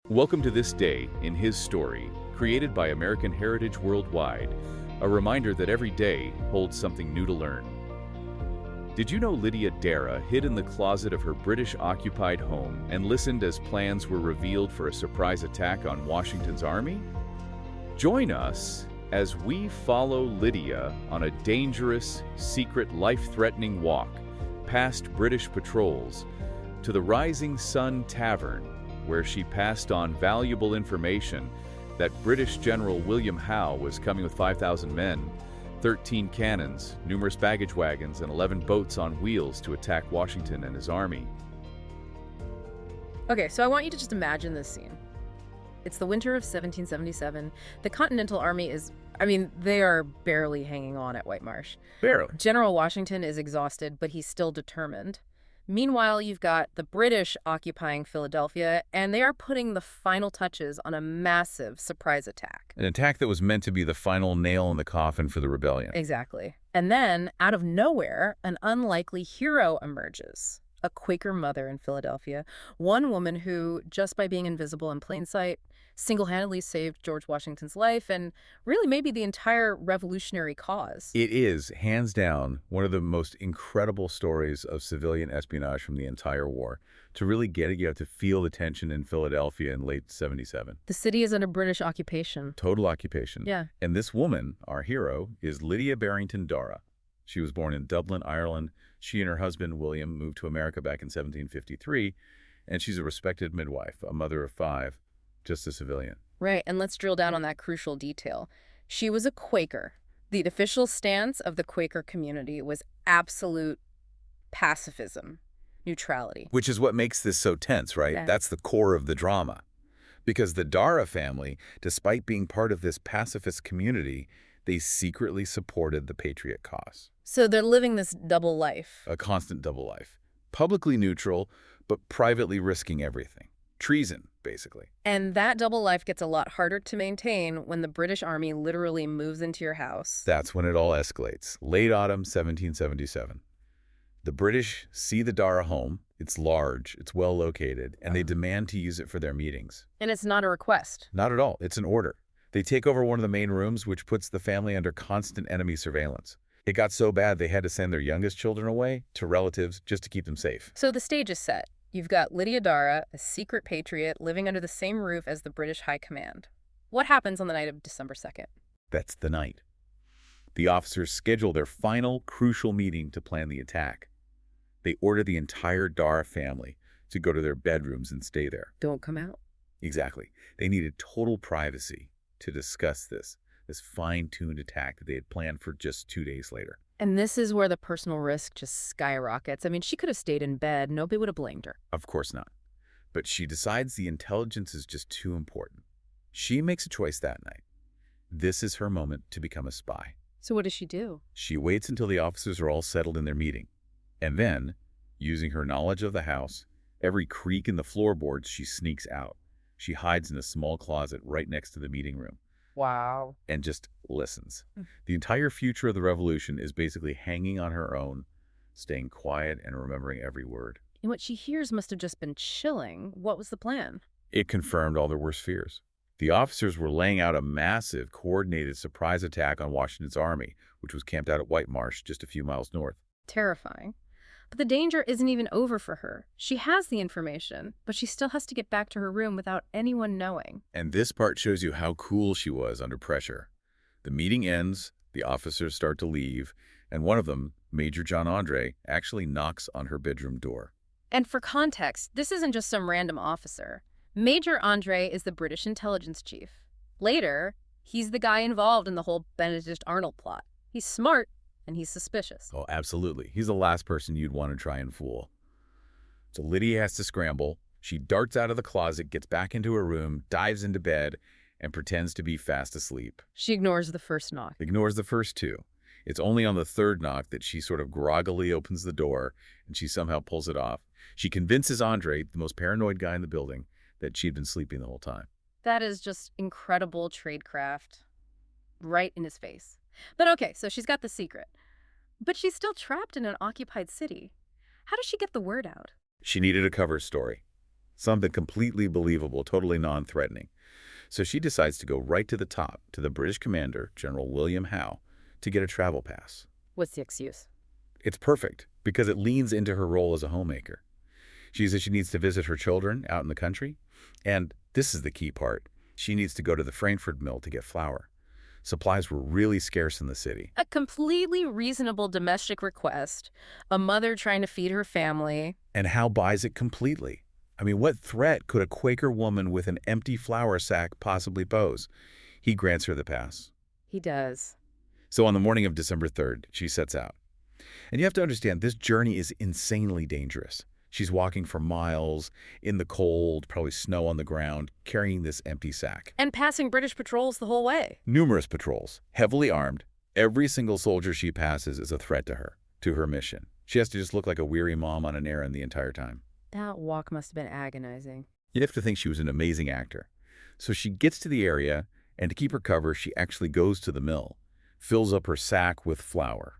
Welcome to this day in his story, created by American Heritage Worldwide, a reminder that every day holds something new to learn. Did you know Lydia Darragh hid in the closet of her British-occupied home and listened as plans were revealed for a surprise attack on Washington's army? Join us as we follow Lydia on a dangerous, secret, life-threatening walk past British patrols to the Rising Sun Tavern, where she passed on valuable information that British General William Howe was coming with 5,000 men, 13 cannons, numerous baggage wagons, and 11 boats on wheels to attack Washington and his army. Okay, so I want you to just imagine this scene. It's the winter of 1777. The Continental Army they are barely hanging on at Whitemarsh. Barely. General Washington is exhausted, but he's still determined. Meanwhile, you've got the British occupying Philadelphia, and they are putting the final touches on a massive surprise attack. An attack that was meant to be the final nail in the coffin for the rebellion. Exactly. And then, out of nowhere, an unlikely hero emerges. A Quaker mother in Philadelphia, one woman who, just by being invisible in plain sight, single-handedly saved George Washington's life and really maybe the entire revolutionary cause. It is, hands down, one of the most incredible stories of civilian espionage from the entire war. To really get it, you have to feel the tension in Philadelphia in late 77. The city is under British occupation. Total occupation. Yeah. And this woman, our hero, is Lydia Barrington Darragh. She was born in Dublin, Ireland. She and her husband, William, moved to America back in 1753, and she's a respected midwife, a mother of 5, just a civilian. Right, and let's drill down on that crucial detail. She was a Quaker. The official stance of the Quaker community was absolute pacifism, neutrality. Which is what makes this so tense, right? Yeah. That's the core of the drama. Because the Darragh family, despite being part of this pacifist community, they secretly supported the Patriot cause. So they're living this double life. A constant double life. Publicly neutral, but privately risking everything. Treason, basically. And that double life gets a lot harder to maintain when the British Army literally moves into your house. That's when it all escalates. Late autumn 1777. The British see the Darragh home. It's large, it's well located, and they demand to use it for their meetings. And it's not a request. Not at all. It's an order. They take over one of the main rooms, which puts the family under constant enemy surveillance. It got so bad they had to send their youngest children away to relatives just to keep them safe. So the stage is set. You've got Lydia Darragh, a secret patriot, living under the same roof as the British High Command. What happens on the night of December 2nd? That's the night. The officers schedule their final crucial meeting to plan the attack. They order the entire Darragh family to go to their bedrooms and stay there. Don't come out. Exactly. They needed total privacy to discuss this fine-tuned attack that they had planned for just 2 days later. And this is where the personal risk just skyrockets. I mean, she could have stayed in bed. Nobody would have blamed her. Of course not. But she decides the intelligence is just too important. She makes a choice that night. This is her moment to become a spy. So what does she do? She waits until the officers are all settled in their meeting. And then, using her knowledge of the house, every creak in the floorboards, she sneaks out. She hides in a small closet right next to the meeting room. Wow. And just listens. The entire future of the revolution is basically hanging on her own, staying quiet and remembering every word. And what she hears must have just been chilling. What was the plan? It confirmed all their worst fears. The officers were laying out a massive, coordinated surprise attack on Washington's army, which was camped out at Whitemarsh, just a few miles north. Terrifying. But the danger isn't even over for her. She has the information, but she still has to get back to her room without anyone knowing. And this part shows you how cool she was under pressure. The meeting ends, the officers start to leave, and one of them, Major John Andre, actually knocks on her bedroom door. And for context, this isn't just some random officer. Major Andre is the British intelligence chief. Later, he's the guy involved in the whole Benedict Arnold plot. He's smart, and he's suspicious. Oh, absolutely. He's the last person you'd want to try and fool. So Lydia has to scramble. She darts out of the closet, gets back into her room, dives into bed, and pretends to be fast asleep. She ignores the first knock. Ignores the first 2. It's only on the 3rd knock that she sort of groggily opens the door, and she somehow pulls it off. She convinces Andre, the most paranoid guy in the building, that she'd been sleeping the whole time. That is just incredible tradecraft. Right in his face. But okay, so she's got the secret. But she's still trapped in an occupied city. How does she get the word out? She needed a cover story. something completely believable, totally non-threatening. So she decides to go right to the top, to the British commander, General William Howe, to get a travel pass. What's the excuse? It's perfect because it leans into her role as a homemaker. She says she needs to visit her children out in the country, and this is the key part. She needs to go to the Frankfurt mill to get flour. Supplies were really scarce in the city. A completely reasonable domestic request. A mother trying to feed her family. And Howe buys it completely. I mean, what threat could a Quaker woman with an empty flour sack possibly pose? He grants her the pass. He does. So on the morning of December 3rd, she sets out. And you have to understand, this journey is insanely dangerous. She's walking for miles in the cold, probably snow on the ground, carrying this empty sack. And passing British patrols the whole way. Numerous patrols, heavily armed. Every single soldier she passes is a threat to her mission. She has to just look like a weary mom on an errand the entire time. That walk must have been agonizing. You have to think she was an amazing actor. So she gets to the area, and to keep her cover, she actually goes to the mill, fills up her sack with flour.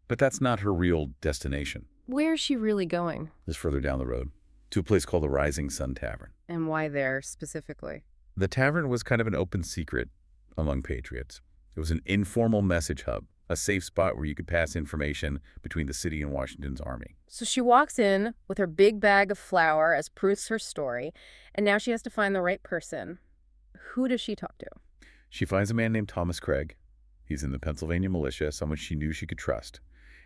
But that's not her real destination. Where's she really going? Just further down the road, to a place called the Rising Sun Tavern. And why there specifically? The tavern was kind of an open secret among patriots. It was an informal message hub, a safe spot where you could pass information between the city and Washington's army. So she walks in with her big bag of flour as proofs her story, and now she has to find the right person. Who does she talk to? She finds a man named Thomas Craig. He's in the Pennsylvania militia, someone she knew she could trust.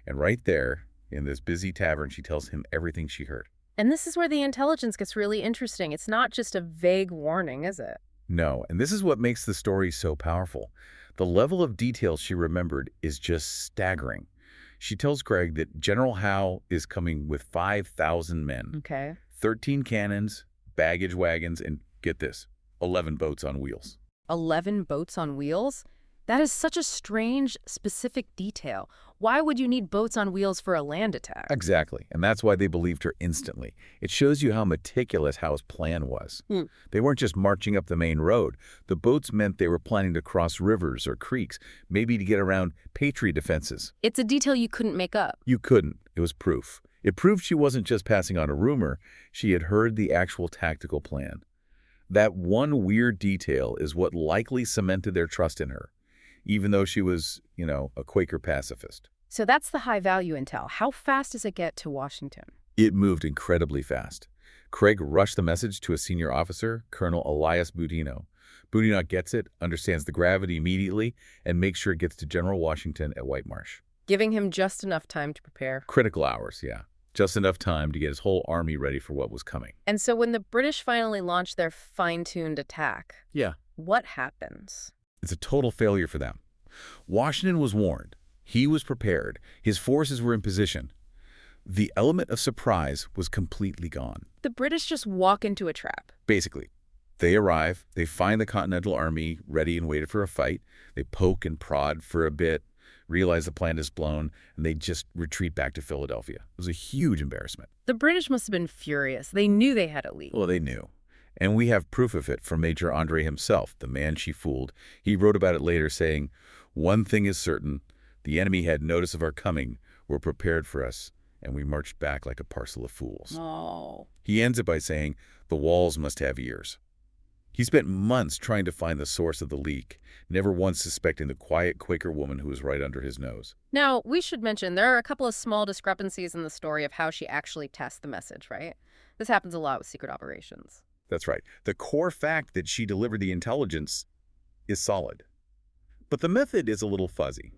And right there, in this busy tavern, she tells him everything she heard. And this is where the intelligence gets really interesting. It's not just a vague warning, is it? No, and this is what makes the story so powerful. The level of detail she remembered is just staggering. She tells Craig that General Howe is coming with 5,000 men, Okay. 13 cannons, baggage wagons, and get this, 11 boats on wheels. 11 boats on wheels? That is such a strange, specific detail. Why would you need boats on wheels for a land attack? Exactly, and that's why they believed her instantly. It shows you how meticulous Howe's plan was. They weren't just marching up the main road. The boats meant they were planning to cross rivers or creeks, maybe to get around Patriot defenses. It's a detail you couldn't make up. You couldn't. It was proof. It proved she wasn't just passing on a rumor. She had heard the actual tactical plan. That one weird detail is what likely cemented their trust in her, even though she was, a Quaker pacifist. So that's the high-value intel. How fast does it get to Washington? It moved incredibly fast. Craig rushed the message to a senior officer, Colonel Elias Boudinot. Boudinot gets it, understands the gravity immediately, and makes sure it gets to General Washington at Whitemarsh. Giving him just enough time to prepare. Critical hours, yeah. Just enough time to get his whole army ready for what was coming. And so when the British finally launched their fine-tuned attack, what happens? It's a total failure for them. Washington was warned. He was prepared. His forces were in position. The element of surprise was completely gone. The British just walk into a trap. Basically, they arrive, they find the Continental Army ready and waited for a fight. They poke and prod for a bit, realize the plan is blown, and they just retreat back to Philadelphia. It was a huge embarrassment. The British must have been furious. They knew they had a lead. Well, they knew. And we have proof of it from Major Andre himself, the man she fooled. He wrote about it later saying, "One thing is certain, the enemy had notice of our coming, were prepared for us, and we marched back like a parcel of fools." Oh. He ends it by saying, "The walls must have ears." He spent months trying to find the source of the leak, never once suspecting the quiet Quaker woman who was right under his nose. Now, we should mention there are a couple of small discrepancies in the story of how she actually tests the message, right? This happens a lot with secret operations. That's right. The core fact that she delivered the intelligence is solid. But the method is a little fuzzy.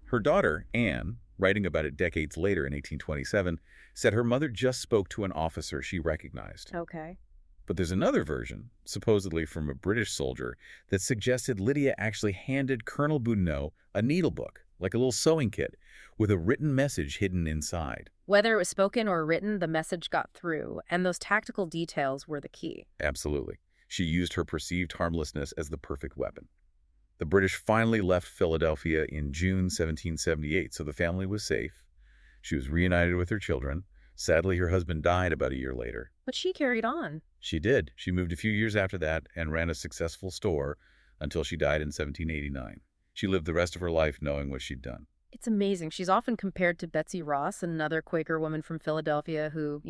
Her daughter, Anne, writing about it decades later in 1827, said her mother just spoke to an officer she recognized. Okay. But there's another version, supposedly from a British soldier, that suggested Lydia actually handed Colonel Boudinot a needlebook, like a little sewing kit, with a written message hidden inside. Whether it was spoken or written, the message got through, and those tactical details were the key. Absolutely. She used her perceived harmlessness as the perfect weapon. The British finally left Philadelphia in June 1778, so the family was safe. She was reunited with her children. Sadly, her husband died about a year later. But she carried on. She did. She moved a few years after that and ran a successful store until she died in 1789. She lived the rest of her life knowing what she'd done. It's amazing. She's often compared to Betsy Ross, another Quaker woman from Philadelphia who,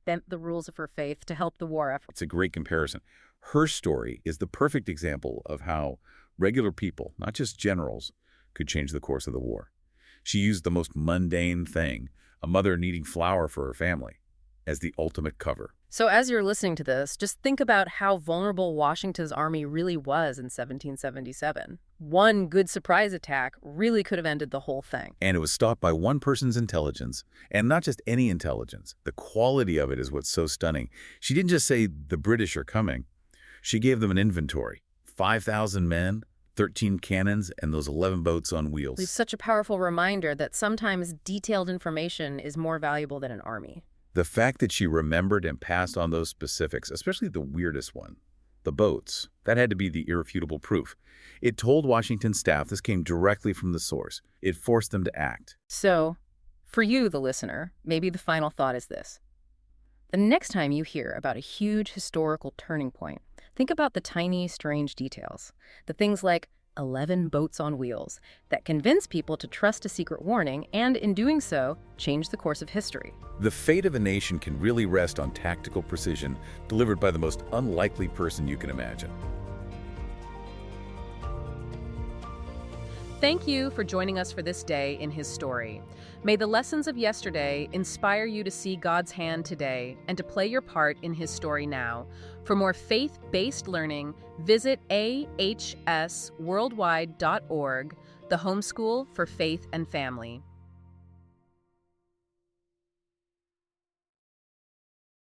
bent the rules of her faith to help the war effort. It's a great comparison. Her story is the perfect example of how regular people, not just generals, could change the course of the war. She used the most mundane thing, a mother needing flour for her family, as the ultimate cover. So as you're listening to this, just think about how vulnerable Washington's army really was in 1777. One good surprise attack really could have ended the whole thing. And it was stopped by one person's intelligence, and not just any intelligence. The quality of it is what's so stunning. She didn't just say, the British are coming. She gave them an inventory. 5,000 men, 13 cannons, and those 11 boats on wheels. It's such a powerful reminder that sometimes detailed information is more valuable than an army. The fact that she remembered and passed on those specifics, especially the weirdest one, the boats, that had to be the irrefutable proof. It told Washington's staff this came directly from the source. It forced them to act. So, for you, the listener, maybe the final thought is this. The next time you hear about a huge historical turning point, think about the tiny, strange details. The things like 11 boats on wheels that convince people to trust a secret warning and, in doing so, change the course of history. The fate of a nation can really rest on tactical precision delivered by the most unlikely person you can imagine. Thank you for joining us for this day in his story. May the lessons of yesterday inspire you to see God's hand today and to play your part in his story now. For more faith-based learning, visit ahsworldwide.org, the homeschool for faith and family.